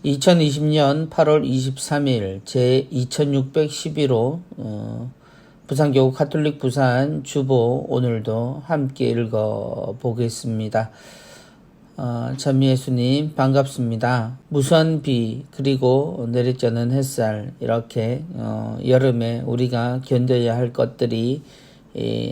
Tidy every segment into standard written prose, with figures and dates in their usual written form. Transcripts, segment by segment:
2020년 8월 23일 제2611호 부산교구 카톨릭 부산 주보 오늘도 함께 읽어보겠습니다. 전미예수님 반갑습니다. 무수한 비 그리고 내리쬐는 햇살 이렇게 여름에 우리가 견뎌야 할 것들이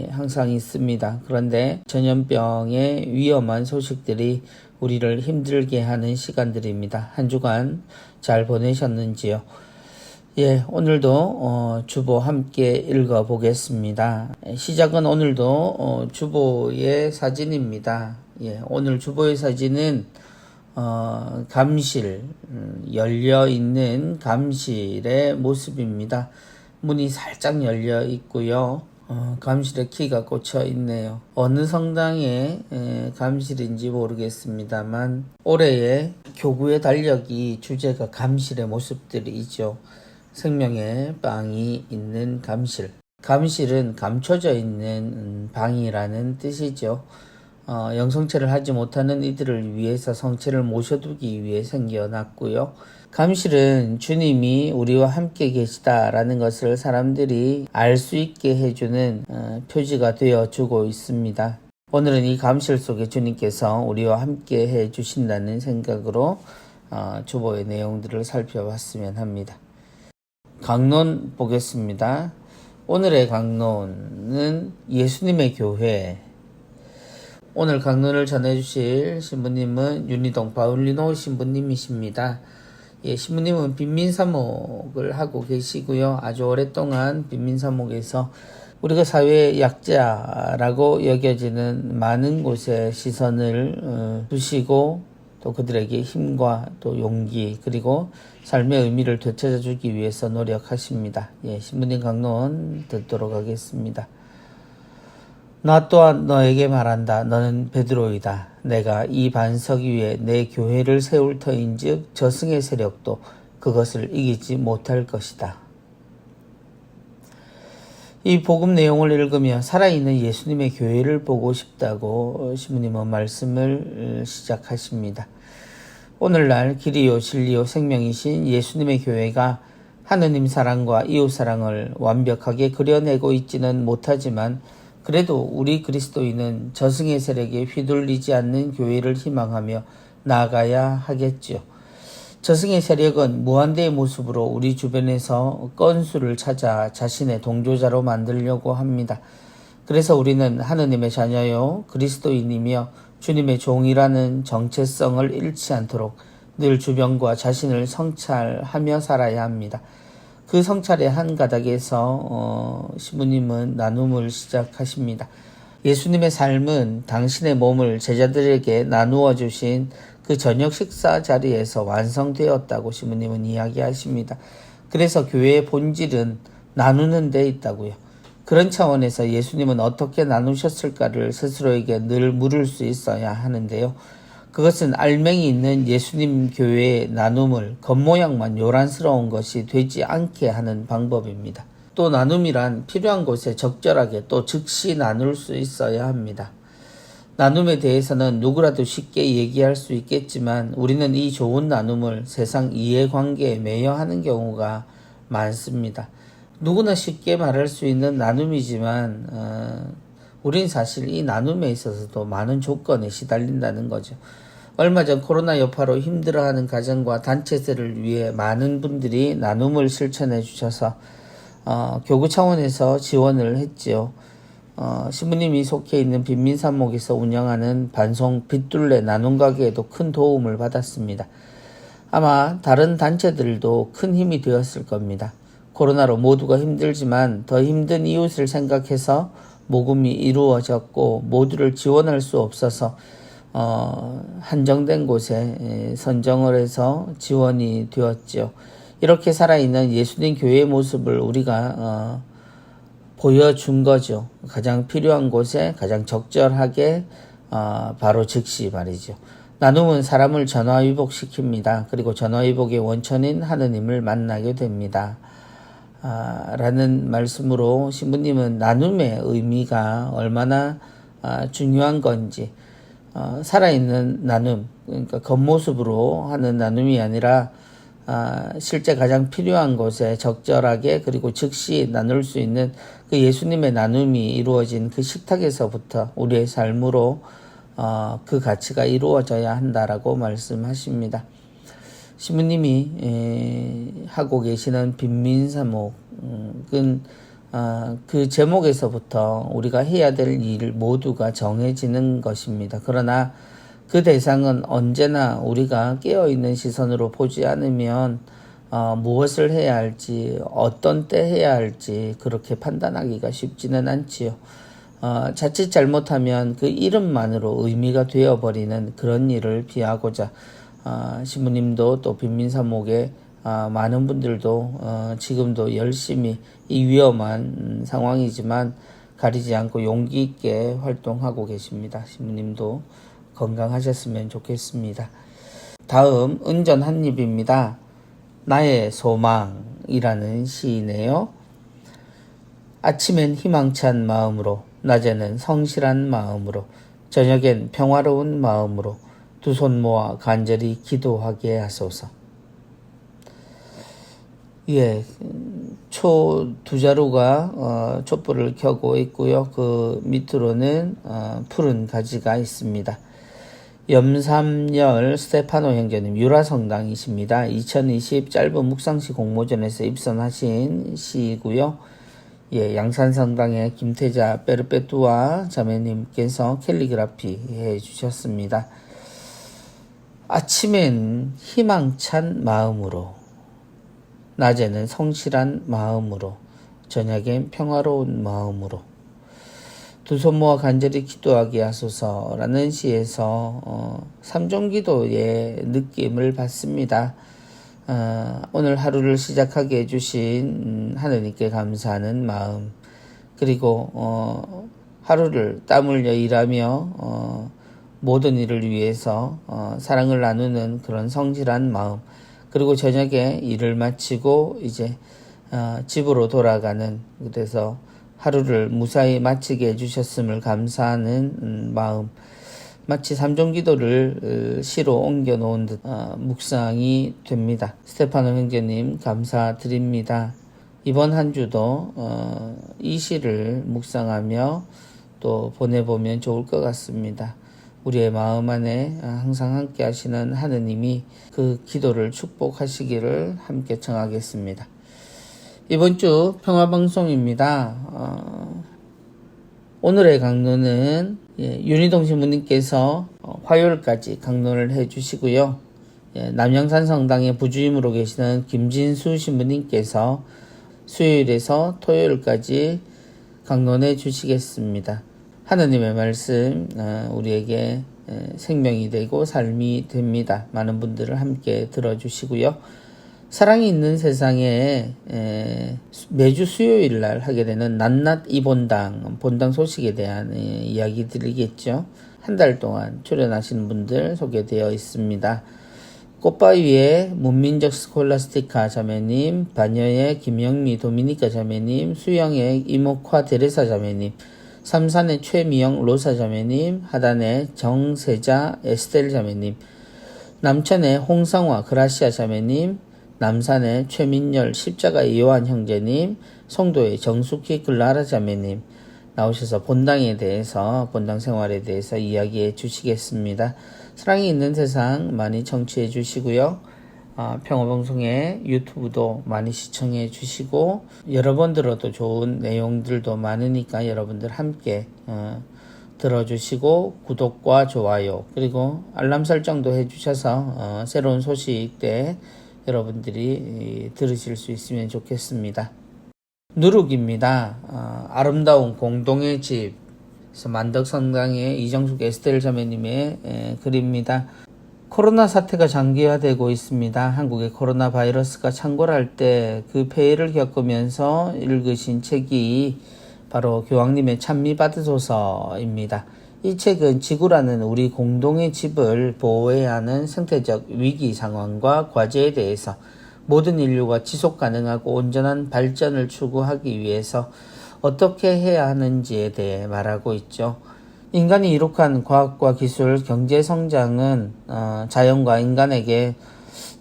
항상 있습니다. 그런데 전염병의 위험한 소식들이 우리를 힘들게 하는 시간들입니다. 한 주간 잘 보내셨는지요? 오늘도 주보 함께 읽어보겠습니다. 시작은 오늘도 주보의 사진입니다. 오늘 주보의 사진은 감실, 열려있는 감실의 모습입니다. 문이 살짝 열려 있고요. 감실에 키가 꽂혀 있네요. 어느 성당의 감실인지 모르겠습니다만 올해의 교구의 달력이 주제가 감실의 모습들이죠. 생명의 방이 있는 감실. 감실은 감춰져 있는 방이라는 뜻이죠. 영성체를 하지 못하는 이들을 위해서 성체를 모셔두기 위해 생겨났고요. 감실은 주님이 우리와 함께 계시다라는 것을 사람들이 알 수 있게 해주는 표지가 되어주고 있습니다. 오늘은 이 감실 속에 주님께서 우리와 함께 해주신다는 생각으로 주보의 내용들을 살펴봤으면 합니다. 강론 보겠습니다. 오늘의 강론은 예수님의 교회. 오늘 강론을 전해주실 신부님은 윤희동 바울리노 신부님이십니다. 신부님은 빈민사목을 하고 계시고요. 아주 오랫동안 빈민사목에서 우리가 사회의 약자라고 여겨지는 많은 곳에 시선을 두시고 또 그들에게 힘과 또 용기 그리고 삶의 의미를 되찾아주기 위해서 노력하십니다. 신부님 강론 듣도록 하겠습니다. 나 또한 너에게 말한다. 너는 베드로이다. 내가 이 반석 위에 내 교회를 세울 터인즉 저승의 세력도 그것을 이기지 못할 것이다. 이 복음 내용을 읽으며 살아있는 예수님의 교회를 보고 싶다고 신부님은 말씀을 시작하십니다. 오늘날 길이요 진리요 생명이신 예수님의 교회가 하느님 사랑과 이웃 사랑을 완벽하게 그려내고 있지는 못하지만 그래도 우리 그리스도인은 저승의 세력에 휘둘리지 않는 교회를 희망하며 나아가야 하겠죠. 저승의 세력은 무한대의 모습으로 우리 주변에서 건수를 찾아 자신의 동조자로 만들려고 합니다. 그래서 우리는 하느님의 자녀요 그리스도인이며 주님의 종이라는 정체성을 잃지 않도록 늘 주변과 자신을 성찰하며 살아야 합니다. 그 성찰의 한 가닥에서 신부님은 나눔을 시작하십니다. 예수님의 삶은 당신의 몸을 제자들에게 나누어 주신 그 저녁 식사 자리에서 완성되었다고 신부님은 이야기하십니다. 그래서 교회의 본질은 나누는 데 있다고요. 그런 차원에서 예수님은 어떻게 나누셨을까를 스스로에게 늘 물을 수 있어야 하는데요. 그것은 알맹이 있는 예수님 교회의 나눔을 겉모양만 요란스러운 것이 되지 않게 하는 방법입니다. 또 나눔이란 필요한 곳에 적절하게 또 즉시 나눌 수 있어야 합니다. 나눔에 대해서는 누구라도 쉽게 얘기할 수 있겠지만 우리는 이 좋은 나눔을 세상 이해관계에 매여하는 경우가 많습니다. 누구나 쉽게 말할 수 있는 나눔이지만 우린 사실 이 나눔에 있어서도 많은 조건에 시달린다는 거죠. 얼마 전 코로나 여파로 힘들어하는 가정과 단체들을 위해 많은 분들이 나눔을 실천해 주셔서 교구 차원에서 지원을 했지요. 신부님이 속해 있는 빈민사목에서 운영하는 반송 빗둘레 나눔 가게에도 큰 도움을 받았습니다. 아마 다른 단체들도 큰 힘이 되었을 겁니다. 코로나로 모두가 힘들지만 더 힘든 이웃을 생각해서 모금이 이루어졌고 모두를 지원할 수 없어서 한정된 곳에 선정을 해서 지원이 되었죠. 이렇게 살아있는 예수님 교회의 모습을 우리가 보여준 거죠. 가장 필요한 곳에 가장 적절하게 바로 즉시 말이죠. 나눔은 사람을 전화위복시킵니다. 그리고 전화위복의 원천인 하느님을 만나게 됩니다. 라는 말씀으로 신부님은 나눔의 의미가 얼마나 중요한 건지 살아있는 나눔, 그러니까 겉모습으로 하는 나눔이 아니라 실제 가장 필요한 곳에 적절하게 그리고 즉시 나눌 수 있는 그 예수님의 나눔이 이루어진 그 식탁에서부터 우리의 삶으로 그 가치가 이루어져야 한다라고 말씀하십니다. 신부님이 하고 계시는 빈민사목은 그 제목에서부터 우리가 해야 될 일 모두가 정해지는 것입니다. 그러나 그 대상은 언제나 우리가 깨어있는 시선으로 보지 않으면 무엇을 해야 할지, 어떤 때 해야 할지 그렇게 판단하기가 쉽지는 않지요. 자칫 잘못하면 그 이름만으로 의미가 되어버리는 그런 일을 피하고자 신부님도 또 빈민사목에 많은 분들도 지금도 열심히 이 위험한 상황이지만 가리지 않고 용기 있게 활동하고 계십니다. 신부님도 건강하셨으면 좋겠습니다. 다음 은전 한입입니다. 나의 소망이라는 시이네요. 아침엔 희망찬 마음으로, 낮에는 성실한 마음으로, 저녁엔 평화로운 마음으로 두 손 모아 간절히 기도하게 하소서. 예, 초 두 자루가 촛불을 켜고 있고요. 그 밑으로는 푸른 가지가 있습니다. 염삼열 스테파노 형제님 유라성당이십니다. 2020 짧은 묵상시 공모전에서 입선하신 시이고요. 예, 양산성당의 김태자 베르페투아 자매님께서 캘리그라피 해주셨습니다. 아침엔 희망찬 마음으로, 낮에는 성실한 마음으로, 저녁엔 평화로운 마음으로 두 손 모아 간절히 기도하게 하소서라는 시에서 삼종기도의 느낌을 받습니다. 오늘 하루를 시작하게 해주신 하느님께 감사하는 마음, 그리고 하루를 땀 흘려 일하며 모든 일을 위해서 사랑을 나누는 그런 성실한 마음, 그리고 저녁에 일을 마치고 이제 집으로 돌아가는, 그래서 하루를 무사히 마치게 해주셨음을 감사하는 마음, 마치 삼종기도를 시로 옮겨 놓은 듯 묵상이 됩니다. 스테파노 형제님 감사드립니다. 이번 한 주도 이 시를 묵상하며 또 보내보면 좋을 것 같습니다. 우리의 마음 안에 항상 함께 하시는 하느님이 그 기도를 축복하시기를 함께 청하겠습니다. 이번 주 평화방송입니다. 오늘의 강론은 윤희동 신부님께서 화요일까지 강론을 해주시고요. 남양산 성당의 부주임으로 계시는 김진수 신부님께서 수요일에서 토요일까지 강론해 주시겠습니다. 하느님의 말씀 우리에게 생명이 되고 삶이 됩니다. 많은 분들을 함께 들어주시고요. 사랑이 있는 세상에 매주 수요일 날 하게 되는 낮낮 본당 소식에 대한 이야기 드리겠죠. 한 달 동안 출연하시는 분들 소개되어 있습니다. 꽃바위의 문민적 스콜라스티카 자매님, 반여의 김영미 도미니카 자매님, 수영의 이목화 데레사 자매님, 삼산의 최미영 로사 자매님, 하단의 정세자 에스텔 자매님, 남천의 홍성화 그라시아 자매님, 남산의 최민열 십자가의 요한 형제님, 송도의 정숙희 글라라 자매님 나오셔서 본당 생활에 대해서 이야기해 주시겠습니다. 사랑이 있는 세상 많이 청취해 주시고요. 평화방송의 유튜브도 많이 시청해 주시고 여러 번 들어도 좋은 내용들도 많으니까 여러분들 함께 들어주시고 구독과 좋아요 그리고 알람 설정도 해주셔서 새로운 소식 때 여러분들이 들으실 수 있으면 좋겠습니다. 누룩입니다. 아름다운 공동의 집 만덕성당의 이정숙 에스텔 자매님의 글입니다. 코로나 사태가 장기화되고 있습니다. 한국의 코로나 바이러스가 창궐할 때 그 폐해를 겪으면서 읽으신 책이 바로 교황님의 찬미받으소서입니다. 이 책은 지구라는 우리 공동의 집을 보호해야 하는 생태적 위기 상황과 과제에 대해서 모든 인류가 지속 가능하고 온전한 발전을 추구하기 위해서 어떻게 해야 하는지에 대해 말하고 있죠. 인간이 이룩한 과학과 기술, 경제 성장은 자연과 인간에게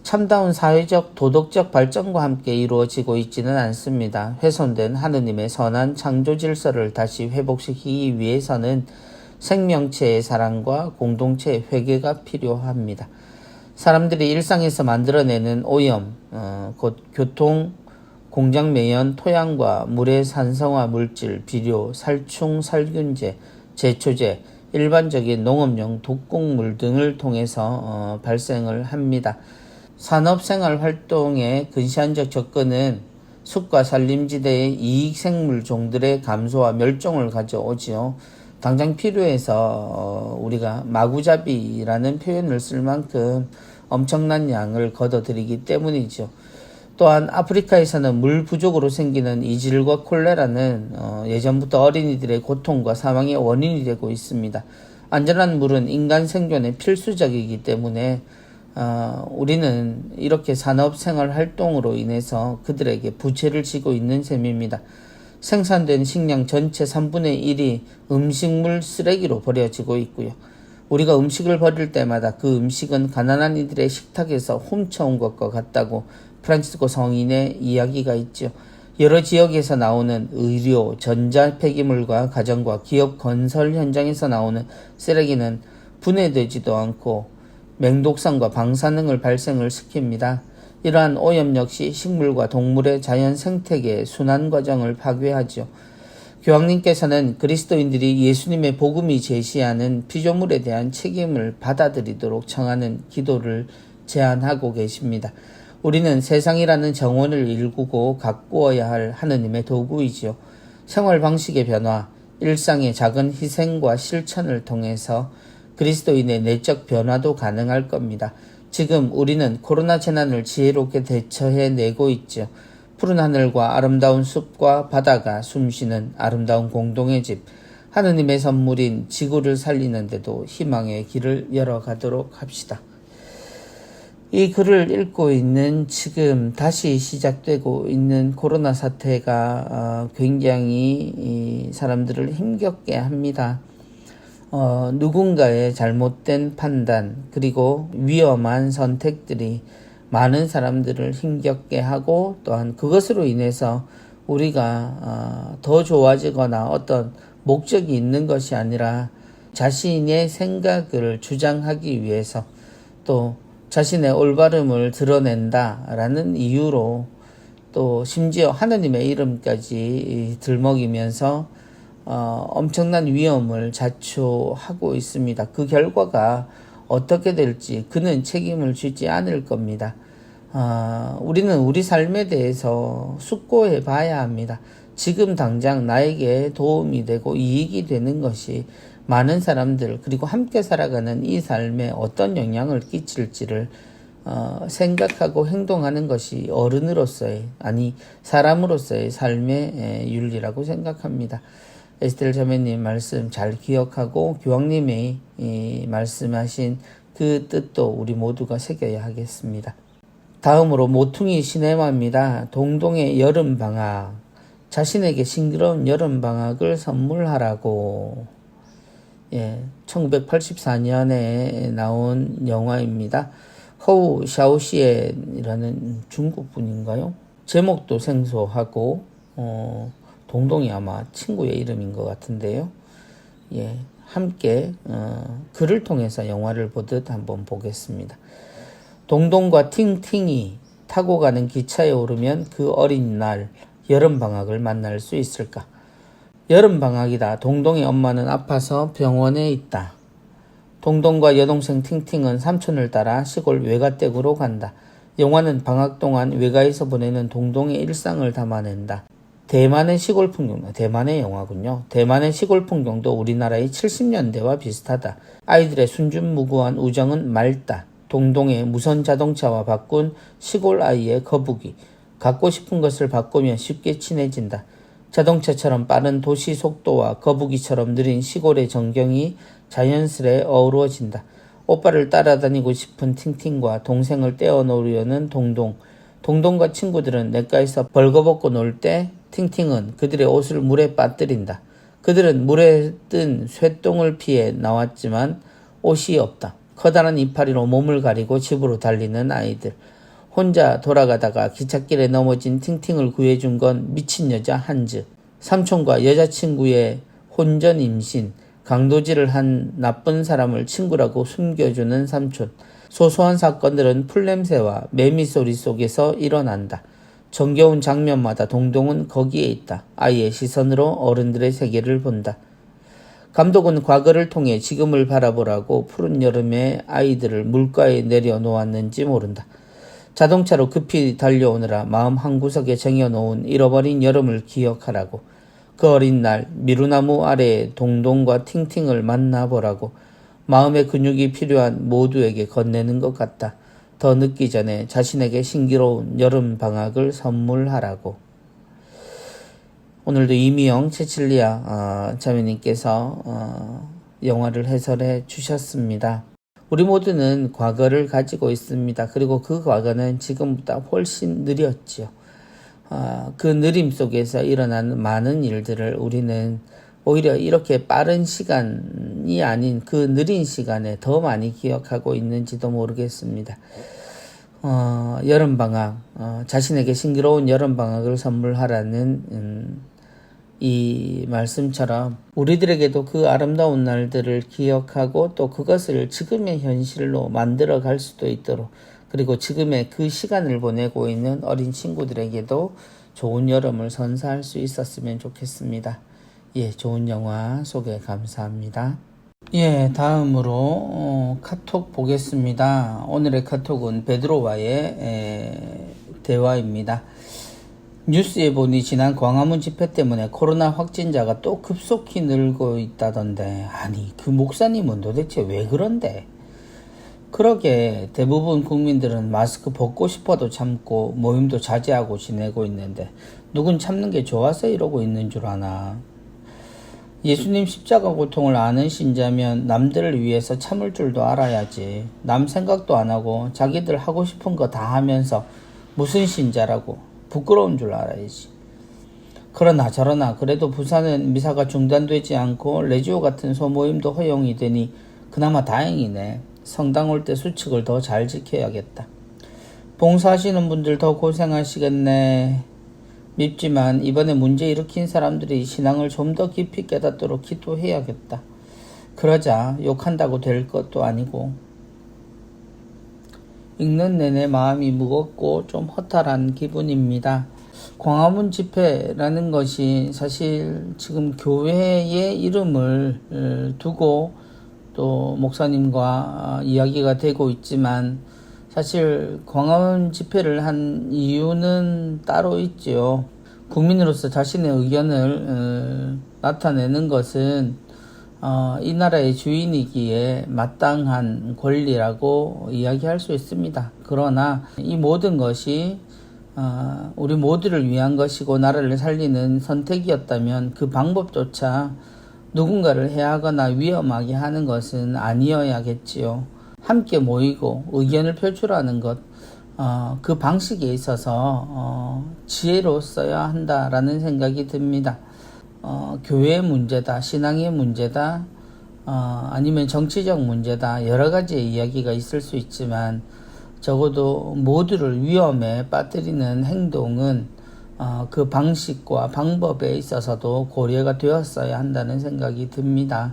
참다운 사회적 도덕적 발전과 함께 이루어지고 있지는 않습니다. 훼손된 하느님의 선한 창조 질서를 다시 회복시키기 위해서는 생명체의 사랑과 공동체의 회개가 필요합니다. 사람들이 일상에서 만들어내는 오염, 곧 교통, 공장 매연, 토양과 물의 산성화 물질, 비료, 살충, 살균제, 제초제, 일반적인 농업용 독극물 등을 통해서 발생을 합니다. 산업생활활동의 근시안적 접근은 숲과 산림지대의 이익생물 종들의 감소와 멸종을 가져오지요. 당장 필요해서 우리가 마구잡이라는 표현을 쓸 만큼 엄청난 양을 걷어들이기 때문이죠. 또한 아프리카에서는 물 부족으로 생기는 이질과 콜레라는 예전부터 어린이들의 고통과 사망의 원인이 되고 있습니다. 안전한 물은 인간 생존에 필수적이기 때문에 우리는 이렇게 산업생활 활동으로 인해서 그들에게 부채를 지고 있는 셈입니다. 생산된 식량 전체 3분의 1이 음식물 쓰레기로 버려지고 있고요. 우리가 음식을 버릴 때마다 그 음식은 가난한 이들의 식탁에서 훔쳐온 것과 같다고 프란치스코 성인의 이야기가 있죠. 여러 지역에서 나오는 의료, 전자 폐기물과 가정과 기업 건설 현장에서 나오는 쓰레기는 분해되지도 않고 맹독성과 방사능을 발생을 시킵니다. 이러한 오염 역시 식물과 동물의 자연 생태계의 순환 과정을 파괴하죠. 교황님께서는 그리스도인들이 예수님의 복음이 제시하는 피조물에 대한 책임을 받아들이도록 청하는 기도를 제안하고 계십니다. 우리는 세상이라는 정원을 일구고 가꾸어야 할 하느님의 도구이지요. 생활 방식의 변화, 일상의 작은 희생과 실천을 통해서 그리스도인의 내적 변화도 가능할 겁니다. 지금 우리는 코로나 재난을 지혜롭게 대처해내고 있죠. 푸른 하늘과 아름다운 숲과 바다가 숨쉬는 아름다운 공동의 집, 하느님의 선물인 지구를 살리는데도 희망의 길을 열어가도록 합시다. 이 글을 읽고 있는 지금 다시 시작되고 있는 코로나 사태가 굉장히 사람들을 힘겹게 합니다. 누군가의 잘못된 판단 그리고 위험한 선택들이 많은 사람들을 힘겹게 하고 또한 그것으로 인해서 우리가 더 좋아지거나 어떤 목적이 있는 것이 아니라 자신의 생각을 주장하기 위해서 또 자신의 올바름을 드러낸다라는 이유로 또 심지어 하느님의 이름까지 들먹이면서 엄청난 위험을 자초하고 있습니다. 그 결과가 어떻게 될지 그는 책임을 지지 않을 겁니다. 우리는 우리 삶에 대해서 숙고해 봐야 합니다. 지금 당장 나에게 도움이 되고 이익이 되는 것이 많은 사람들 그리고 함께 살아가는 이 삶에 어떤 영향을 끼칠지를 생각하고 행동하는 것이 어른으로서의 아니 사람으로서의 삶의 윤리라고 생각합니다. 에스텔 자매님 말씀 잘 기억하고 교황님이 말씀하신 그 뜻도 우리 모두가 새겨야 하겠습니다. 다음으로 모퉁이 시네마입니다. 동동의 여름방학. 자신에게 싱그러운 여름방학을 선물하라고 1984년에 나온 영화입니다. 허우 샤오시엔이라는 중국 분인가요? 제목도 생소하고 동동이 아마 친구의 이름인 것 같은데요. 함께 글을 통해서 영화를 보듯 한번 보겠습니다. 동동과 팅팅이 타고 가는 기차에 오르면 그 어린 날 여름방학을 만날 수 있을까? 여름방학이다. 동동의 엄마는 아파서 병원에 있다. 동동과 여동생 팅팅은 삼촌을 따라 시골 외가댁으로 간다. 영화는 방학 동안 외가에서 보내는 동동의 일상을 담아낸다. 대만의 시골 풍경, 대만의 영화군요. 대만의 시골 풍경도 우리나라의 70년대와 비슷하다. 아이들의 순진무구한 우정은 맑다. 동동의 무선 자동차와 바꾼 시골 아이의 거북이. 갖고 싶은 것을 바꾸면 쉽게 친해진다. 자동차처럼 빠른 도시 속도와 거북이처럼 느린 시골의 전경이 자연스레 어우러진다. 오빠를 따라다니고 싶은 팅팅과 동생을 떼어놓으려는 동동. 동동과 친구들은 냇가에서 벌거벗고 놀 때 팅팅은 그들의 옷을 물에 빠뜨린다. 그들은 물에 뜬 쇠똥을 피해 나왔지만 옷이 없다. 커다란 이파리로 몸을 가리고 집으로 달리는 아이들. 혼자 돌아가다가 기찻길에 넘어진 팅팅을 구해준 건 미친 여자 한즈. 삼촌과 여자친구의 혼전 임신. 강도질을 한 나쁜 사람을 친구라고 숨겨주는 삼촌. 소소한 사건들은 풀냄새와 매미 소리 속에서 일어난다. 정겨운 장면마다 동동은 거기에 있다. 아이의 시선으로 어른들의 세계를 본다. 감독은 과거를 통해 지금을 바라보라고 푸른 여름에 아이들을 물가에 내려놓았는지 모른다. 자동차로 급히 달려오느라 마음 한구석에 쟁여놓은 잃어버린 여름을 기억하라고. 그 어린 날 미루나무 아래에 동동과 팅팅을 만나보라고. 마음의 근육이 필요한 모두에게 건네는 것 같다. 더 늦기 전에 자신에게 신기로운 여름 방학을 선물하라고. 오늘도 이미영 채칠리아 자매님께서 영화를 해설해 주셨습니다. 우리 모두는 과거를 가지고 있습니다. 그리고 그 과거는 지금보다 훨씬 느렸죠. 그 느림 속에서 일어난 많은 일들을 우리는 오히려 이렇게 빠른 시간이 아닌 그 느린 시간에 더 많이 기억하고 있는지도 모르겠습니다. 여름방학, 자신에게 신기로운 여름방학을 선물하라는 이 말씀처럼 우리들에게도 그 아름다운 날들을 기억하고 또 그것을 지금의 현실로 만들어 갈 수도 있도록, 그리고 지금의 그 시간을 보내고 있는 어린 친구들에게도 좋은 여름을 선사할 수 있었으면 좋겠습니다. 예, 좋은 영화 소개 감사합니다. 예, 다음으로 카톡 보겠습니다. 오늘의 카톡은 베드로와의 대화입니다. 뉴스에 보니 지난 광화문 집회 때문에 코로나 확진자가 또 급속히 늘고 있다던데, 아니 그 목사님은 도대체 왜 그런데? 그러게 대부분 국민들은 마스크 벗고 싶어도 참고 모임도 자제하고 지내고 있는데 누군 참는 게 좋아서 이러고 있는 줄 아나? 예수님 십자가 고통을 아는 신자면 남들을 위해서 참을 줄도 알아야지. 남 생각도 안 하고 자기들 하고 싶은 거 다 하면서 무슨 신자라고. 부끄러운 줄 알아야지. 그러나 저러나 그래도 부산은 미사가 중단되지 않고 레지오 같은 소모임도 허용이 되니 그나마 다행이네. 성당 올 때 수칙을 더 잘 지켜야겠다. 봉사하시는 분들 더 고생하시겠네. 밉지만 이번에 문제 일으킨 사람들이 신앙을 좀 더 깊이 깨닫도록 기도해야겠다. 그러자 욕한다고 될 것도 아니고. 읽는 내내 마음이 무겁고 좀 허탈한 기분입니다. 광화문 집회라는 것이 사실 지금 교회의 이름을 두고 또 목사님과 이야기가 되고 있지만, 사실 광화문 집회를 한 이유는 따로 있죠. 국민으로서 자신의 의견을 나타내는 것은 이 나라의 주인이기에 마땅한 권리라고 이야기할 수 있습니다. 그러나 이 모든 것이 우리 모두를 위한 것이고 나라를 살리는 선택이었다면 그 방법조차 누군가를 해하거나 위험하게 하는 것은 아니어야겠지요. 함께 모이고 의견을 표출하는 것, 그 방식에 있어서 지혜로워야 한다라는 생각이 듭니다. 교회의 문제다, 신앙의 문제다, 아니면 정치적 문제다, 여러 가지의 이야기가 있을 수 있지만 적어도 모두를 위험에 빠뜨리는 행동은 그 방식과 방법에 있어서도 고려가 되었어야 한다는 생각이 듭니다.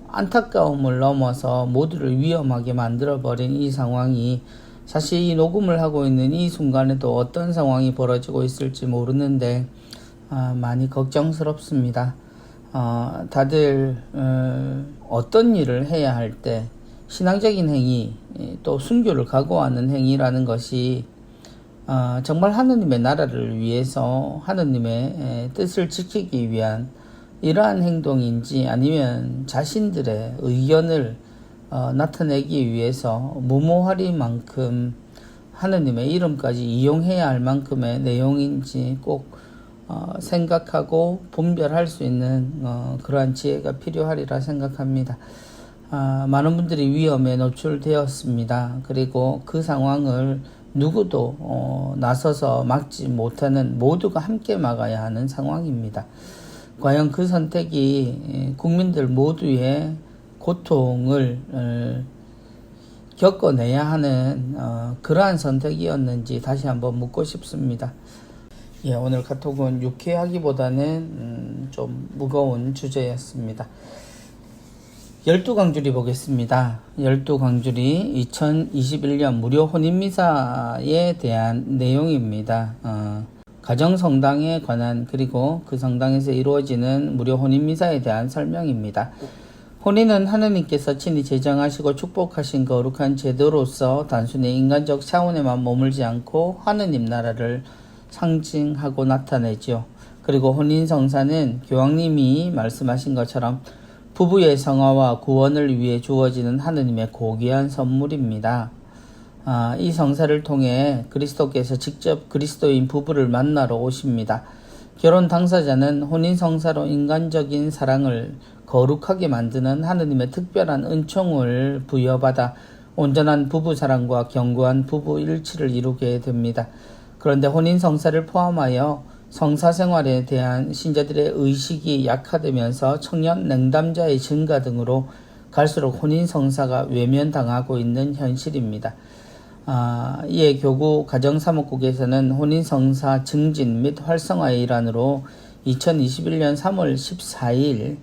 안타까움을 넘어서 모두를 위험하게 만들어버린 이 상황이, 사실 이 녹음을 하고 있는 이 순간에도 어떤 상황이 벌어지고 있을지 모르는데 많이 걱정스럽습니다. 다들 어떤 일을 해야 할 때 신앙적인 행위, 또 순교를 각오하는 행위라는 것이 정말 하느님의 나라를 위해서 하느님의 뜻을 지키기 위한 이러한 행동인지, 아니면 자신들의 의견을 나타내기 위해서 무모하리만큼 하느님의 이름까지 이용해야 할 만큼의 내용인지 꼭 생각하고 분별할 수 있는 그러한 지혜가 필요하리라 생각합니다. 많은 분들이 위험에 노출되었습니다. 그리고 그 상황을 누구도 나서서 막지 못하는, 모두가 함께 막아야 하는 상황입니다. 과연 그 선택이 국민들 모두의 고통을 겪어내야 하는 그러한 선택이었는지 다시 한번 묻고 싶습니다. 예, 오늘 카톡은 유쾌하기보다는 좀 무거운 주제였습니다. 12강줄이 보겠습니다. 12강줄이 2021년 무료 혼인미사에 대한 내용입니다. 가정성당에 관한 그리고 그 성당에서 이루어지는 무료 혼인미사에 대한 설명입니다. 혼인은 하느님께서 친히 제정하시고 축복하신 거룩한 제도로서 단순히 인간적 차원에만 머물지 않고 하느님 나라를 상징하고 나타내죠. 그리고 혼인성사는 교황님이 말씀하신 것처럼 부부의 성화와 구원을 위해 주어지는 하느님의 고귀한 선물입니다. 이 성사를 통해 그리스도께서 직접 그리스도인 부부를 만나러 오십니다. 결혼 당사자는 혼인성사로 인간적인 사랑을 거룩하게 만드는 하느님의 특별한 은총을 부여받아 온전한 부부사랑과 견고한 부부 일치를 이루게 됩니다. 그런데 혼인성사를 포함하여 성사생활에 대한 신자들의 의식이 약화되면서 청년 냉담자의 증가 등으로 갈수록 혼인성사가 외면당하고 있는 현실입니다. 이에 교구 가정사목국에서는 혼인성사 증진 및 활성화의 일환으로 2021년 3월 14일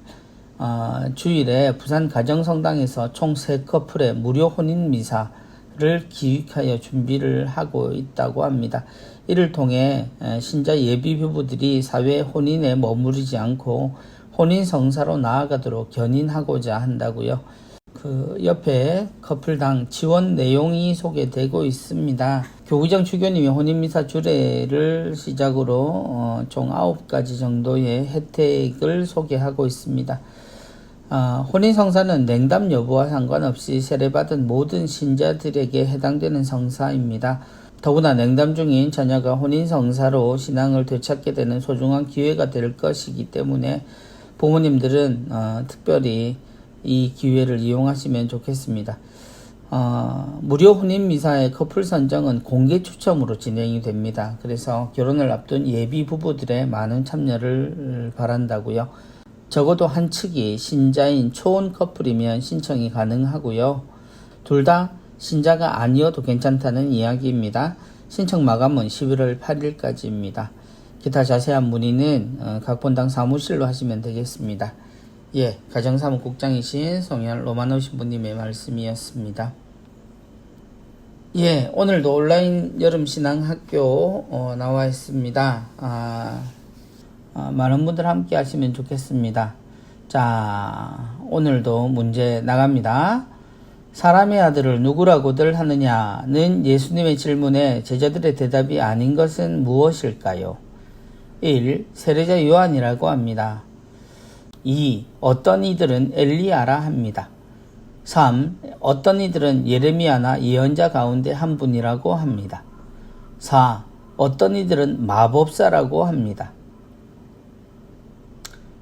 주일에 부산 가정성당에서 총 3커플의 무료 혼인미사를 기획하여 준비를 하고 있다고 합니다. 이를 통해 신자 예비부부들이 사회 혼인에 머무르지 않고 혼인성사로 나아가도록 견인하고자 한다고요. 그 옆에 커플당 지원 내용이 소개되고 있습니다. 교구장 추교님이 혼인미사 주례를 시작으로 총 9가지 정도의 혜택을 소개하고 있습니다. 혼인성사는 냉담 여부와 상관없이 세례받은 모든 신자들에게 해당되는 성사입니다. 더구나 냉담 중인 자녀가 혼인성사로 신앙을 되찾게 되는 소중한 기회가 될 것이기 때문에 부모님들은 특별히 이 기회를 이용하시면 좋겠습니다. 무료 혼인미사의 커플 선정은 공개 추첨으로 진행이 됩니다. 그래서 결혼을 앞둔 예비 부부들의 많은 참여를 바란다고요. 적어도 한 측이 신자인 초혼 커플이면 신청이 가능하고요. 둘 다 신자가 아니어도 괜찮다는 이야기입니다. 신청 마감은 11월 8일까지입니다. 기타 자세한 문의는 각 본당 사무실로 하시면 되겠습니다. 예, 가정사무국장이신 송현 로마노 신부님의 말씀이었습니다. 예, 오늘도 온라인 여름신앙학교 나와 있습니다. 많은 분들 함께 하시면 좋겠습니다. 자, 오늘도 문제 나갑니다. 사람의 아들을 누구라고들 하느냐는 예수님의 질문에 제자들의 대답이 아닌 것은 무엇일까요? 1. 세례자 요한이라고 합니다. 2. 어떤 이들은 엘리야라 합니다. 3. 어떤 이들은 예레미야나 예언자 가운데 한 분이라고 합니다. 4. 어떤 이들은 마법사라고 합니다.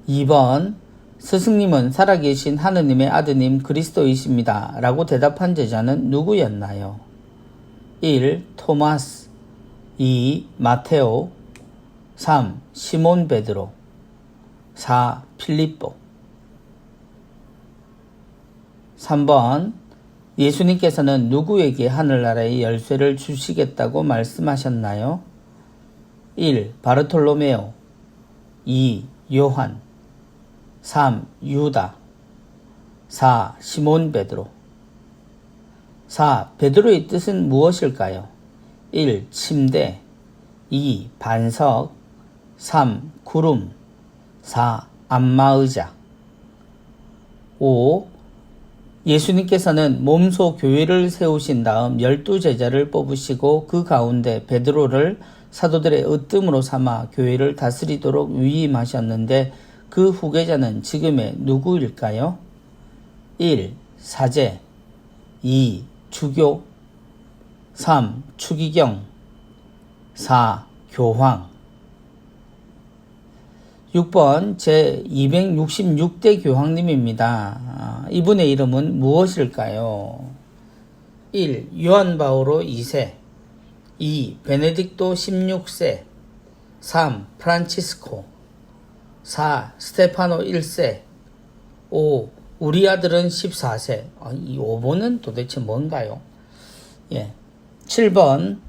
2번 스승님은 살아계신 하느님의 아드님 그리스도이십니다. 라고 대답한 제자는 누구였나요? 1. 토마스 2. 마테오 3. 시몬 베드로 4. 필립보 3번 예수님께서는 누구에게 하늘나라의 열쇠를 주시겠다고 말씀하셨나요? 1. 바르톨로메오 2. 요한 3. 유다 4. 시몬 베드로 4. 베드로의 뜻은 무엇일까요? 1. 침대 2. 반석 3. 구름 4. 안마의자 5. 예수님께서는 몸소 교회를 세우신 다음 12제자를 뽑으시고 그 가운데 베드로를 사도들의 으뜸으로 삼아 교회를 다스리도록 위임하셨는데 그 후계자는 지금의 누구일까요? 1. 사제 2. 주교 3. 추기경 4. 교황 6번 제266대 교황님입니다. 이분의 이름은 무엇일까요? 1. 요한 바오로 2세 2. 베네딕토 16세 3. 프란치스코 4. 스테파노 1세 5. 우리 아들은 14세. 이 5번은 도대체 뭔가요? 예. 7번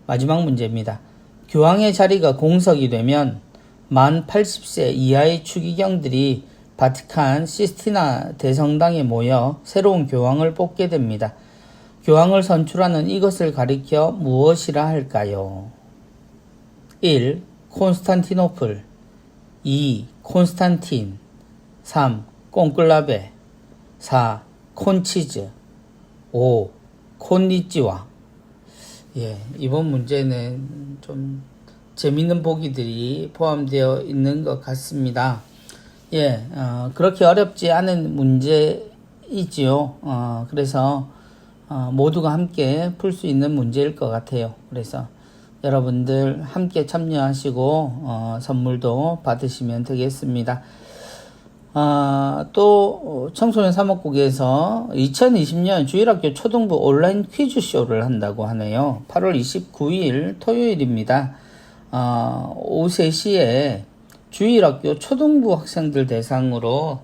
마지막 문제입니다. 교황의 자리가 공석이 되면 만 80세 이하의 추기경들이 바티칸 시스티나 대성당에 모여 새로운 교황을 뽑게 됩니다. 교황을 선출하는 이것을 가리켜 무엇이라 할까요? 1. 콘스탄티노플 2. 콘스탄틴 3. 콘클라베 4. 콘치즈 5. 콘니찌와. 예, 이번 문제는 좀 재밌는 보기들이 포함되어 있는 것 같습니다. 예, 그렇게 어렵지 않은 문제이지요. 그래서 모두가 함께 풀 수 있는 문제일 것 같아요. 그래서 여러분들 함께 참여하시고 선물도 받으시면 되겠습니다. 또 청소년 사목국에서 2020년 주일학교 초등부 온라인 퀴즈쇼를 한다고 하네요. 8월 29일 토요일입니다. 오후 3시에 주일학교 초등부 학생들 대상으로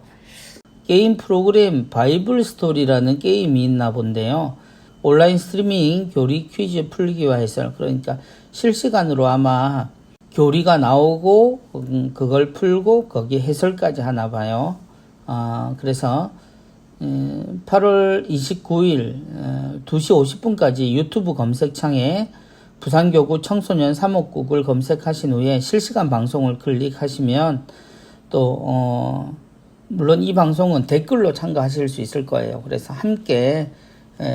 게임 프로그램 바이블 스토리라는 게임이 있나 본데요. 온라인 스트리밍 교리 퀴즈 풀기와 해설, 그러니까 실시간으로 아마 교리가 나오고 그걸 풀고 거기에 해설까지 하나 봐요. 그래서 8월 29일 2시 50분까지 유튜브 검색창에 부산교구 청소년 사목국을 검색하신 후에 실시간 방송을 클릭하시면 또 물론 이 방송은 댓글로 참가하실 수 있을 거예요. 그래서 함께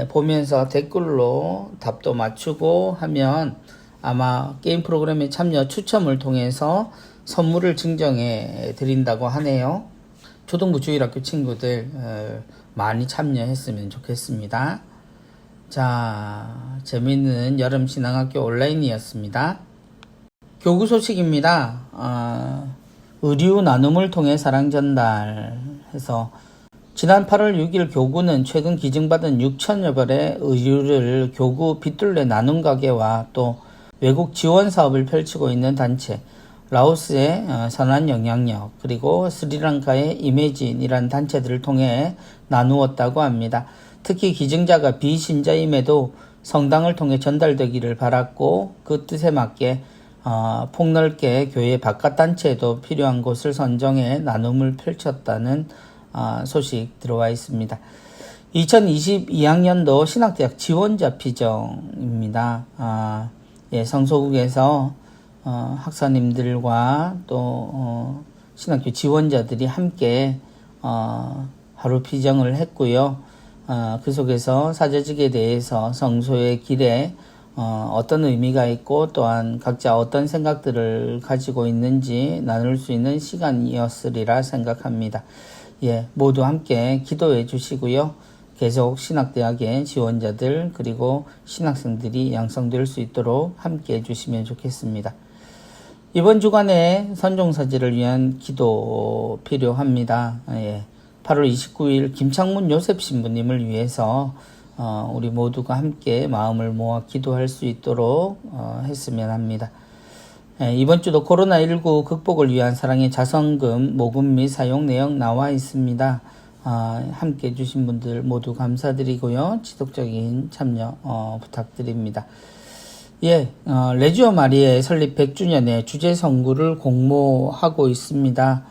보면서 댓글로 답도 맞추고 하면 아마 게임 프로그램에 참여 추첨을 통해서 선물을 증정해 드린다고 하네요. 초등부 주일학교 친구들 많이 참여했으면 좋겠습니다. 자, 재미있는 여름신앙학교 온라인이었습니다. 교구 소식입니다. 의류 나눔을 통해 사랑 전달해서 지난 8월 6일 교구는 최근 기증받은 6천여 벌의 의류를 교구 빗둘레 나눔 가게와 또 외국 지원 사업을 펼치고 있는 단체, 라오스의 선한 영향력, 그리고 스리랑카의 이매진이라는 단체들을 통해 나누었다고 합니다. 특히 기증자가 비신자임에도 성당을 통해 전달되기를 바랐고 그 뜻에 맞게 폭넓게 교회 바깥 단체에도 필요한 곳을 선정해 나눔을 펼쳤다는 소식 들어와 있습니다. 2022학년도 신학대학 지원자 피정입니다. 예, 성소국에서 학사님들과 또 신학교 지원자들이 함께 하루 피정을 했고요. 그 속에서 사제직에 대해서 성소의 길에 어떤 의미가 있고 또한 각자 어떤 생각들을 가지고 있는지 나눌 수 있는 시간이었으리라 생각합니다. 예, 모두 함께 기도해 주시고요. 계속 신학대학의 지원자들 그리고 신학생들이 양성될 수 있도록 함께 해주시면 좋겠습니다. 이번 주간에 선종사제를 위한 기도 필요합니다. 예, 8월 29일 김창문 요셉 신부님을 위해서 우리 모두가 함께 마음을 모아 기도할 수 있도록 했으면 합니다. 예, 이번 주도 코로나19 극복을 위한 사랑의 자선금 모금 및 사용 내역 나와 있습니다. 함께 해주신 분들 모두 감사드리고요. 지속적인 참여 부탁드립니다. 예, 레지오 마리아의 설립 100주년에 주제 선구를 공모하고 있습니다.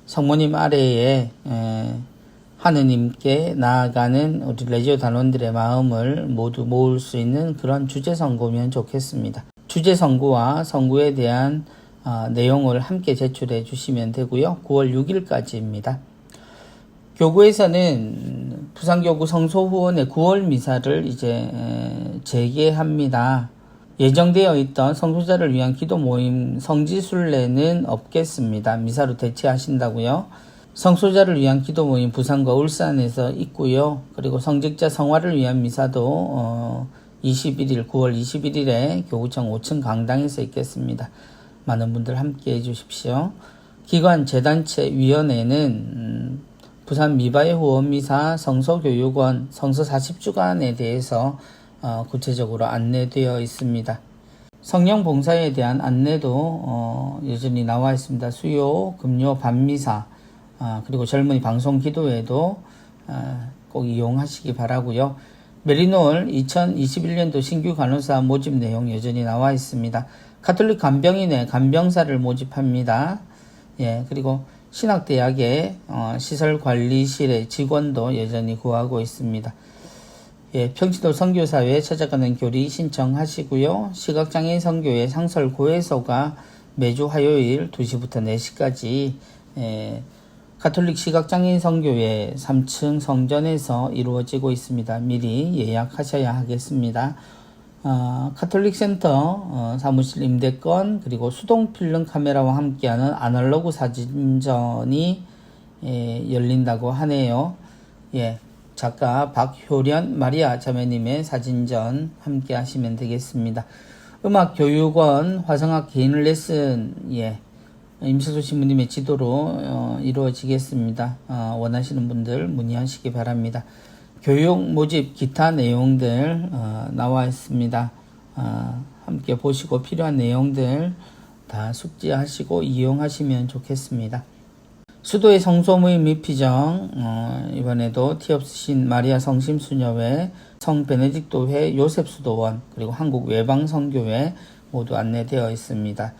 성모님 아래에 하느님께 나아가는 우리 레지오 단원들의 마음을 모두 모을 수 있는 그런 주제 선구면 좋겠습니다. 주제 선구와 선구에 대한 내용을 함께 제출해 주시면 되고요. 9월 6일까지입니다. 교구에서는 부산교구 성소후원의 9월 미사를 이제 재개합니다. 예정되어 있던 성소자를 위한 기도 모임 성지순례는 없겠습니다. 미사로 대체하신다고요. 성소자를 위한 기도 모임 부산과 울산에서 있고요. 그리고 성직자 성화를 위한 미사도 9월 21일에 교구청 5층 강당에서 있겠습니다. 많은 분들 함께 해주십시오. 기관 재단체 위원회는 부산 미바의 후원미사 성서교육원 성서 40주간에 대해서 구체적으로 안내되어 있습니다. 성령 봉사에 대한 안내도 여전히 나와 있습니다. 수요, 금요, 밤미사 그리고 젊은이 방송 기도회도 꼭 이용하시기 바라고요. 메리노을 2021년도 신규 간호사 모집 내용 여전히 나와 있습니다. 가톨릭 간병인회 간병사를 모집합니다. 예, 그리고 신학대학의 시설관리실의 직원도 여전히 구하고 있습니다. 예, 평신도 선교사회에 찾아가는 교리 신청하시고요. 시각장애인 선교회 상설고해소가 매주 화요일 2시부터 4시까지 가톨릭 시각장애인 선교회 3층 성전에서 이루어지고 있습니다. 미리 예약하셔야 하겠습니다. 가톨릭 센터 사무실 임대권 그리고 수동 필름 카메라와 함께하는 아날로그 사진전이 열린다고 하네요. 예, 작가 박효련 마리아 자매님의 사진전 함께 하시면 되겠습니다. 음악교육원 화성학 개인 레슨 임석수 신부님의 지도로 이루어지겠습니다. 원하시는 분들 문의하시기 바랍니다. 교육 모집 기타 내용들 나와 있습니다. 함께 보시고 필요한 내용들 다 숙지하시고 이용하시면 좋겠습니다. 수도의 성소모임 미피정 이번에도 티 없으신 마리아 성심수녀회, 성베네딕토회, 요셉수도원 그리고 한국외방선교회 모두 안내되어 있습니다.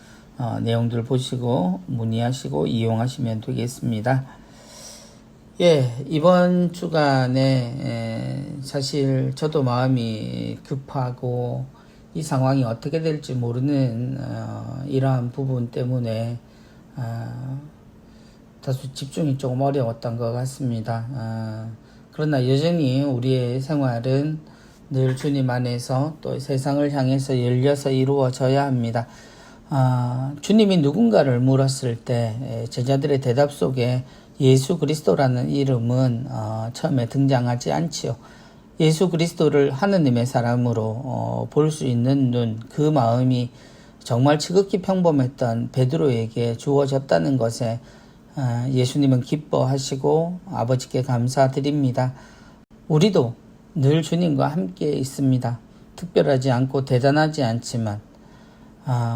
내용들 보시고 문의하시고 이용하시면 되겠습니다. 예, 이번 주간에 사실 저도 마음이 급하고 이 상황이 어떻게 될지 모르는 이러한 부분 때문에 다소 집중이 조금 어려웠던 것 같습니다. 그러나 여전히 우리의 생활은 늘 주님 안에서 또 세상을 향해서 열려서 이루어져야 합니다. 주님이 누군가를 물었을 때 제자들의 대답 속에 예수 그리스도라는 이름은 처음에 등장하지 않지요. 예수 그리스도를 하느님의 사람으로 볼 수 있는 눈, 그 마음이 정말 지극히 평범했던 베드로에게 주어졌다는 것에 예수님은 기뻐하시고 아버지께 감사드립니다. 우리도 늘 주님과 함께 있습니다. 특별하지 않고 대단하지 않지만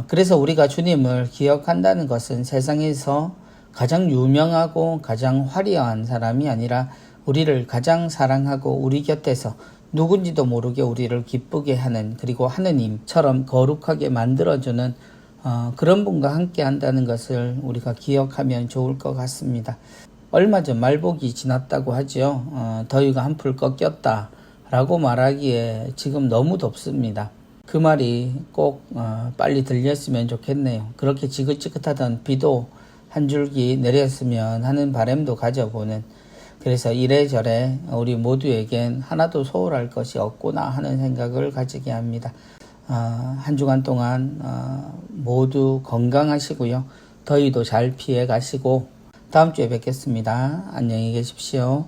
그래서 우리가 주님을 기억한다는 것은 세상에서 가장 유명하고 가장 화려한 사람이 아니라 우리를 가장 사랑하고 우리 곁에서 누군지도 모르게 우리를 기쁘게 하는 그리고 하느님처럼 거룩하게 만들어주는 그런 분과 함께 한다는 것을 우리가 기억하면 좋을 것 같습니다. 얼마 전 말복이 지났다고 하죠. 더위가 한풀 꺾였다 라고 말하기에 지금 너무 덥습니다. 그 말이 꼭 빨리 들렸으면 좋겠네요. 그렇게 지긋지긋하던 비도 한 줄기 내렸으면 하는 바람도 가져보는, 그래서 이래저래 우리 모두에겐 하나도 소홀할 것이 없구나 하는 생각을 가지게 합니다. 한 주간 동안 모두 건강하시고요. 더위도 잘 피해 가시고 다음 주에 뵙겠습니다. 안녕히 계십시오.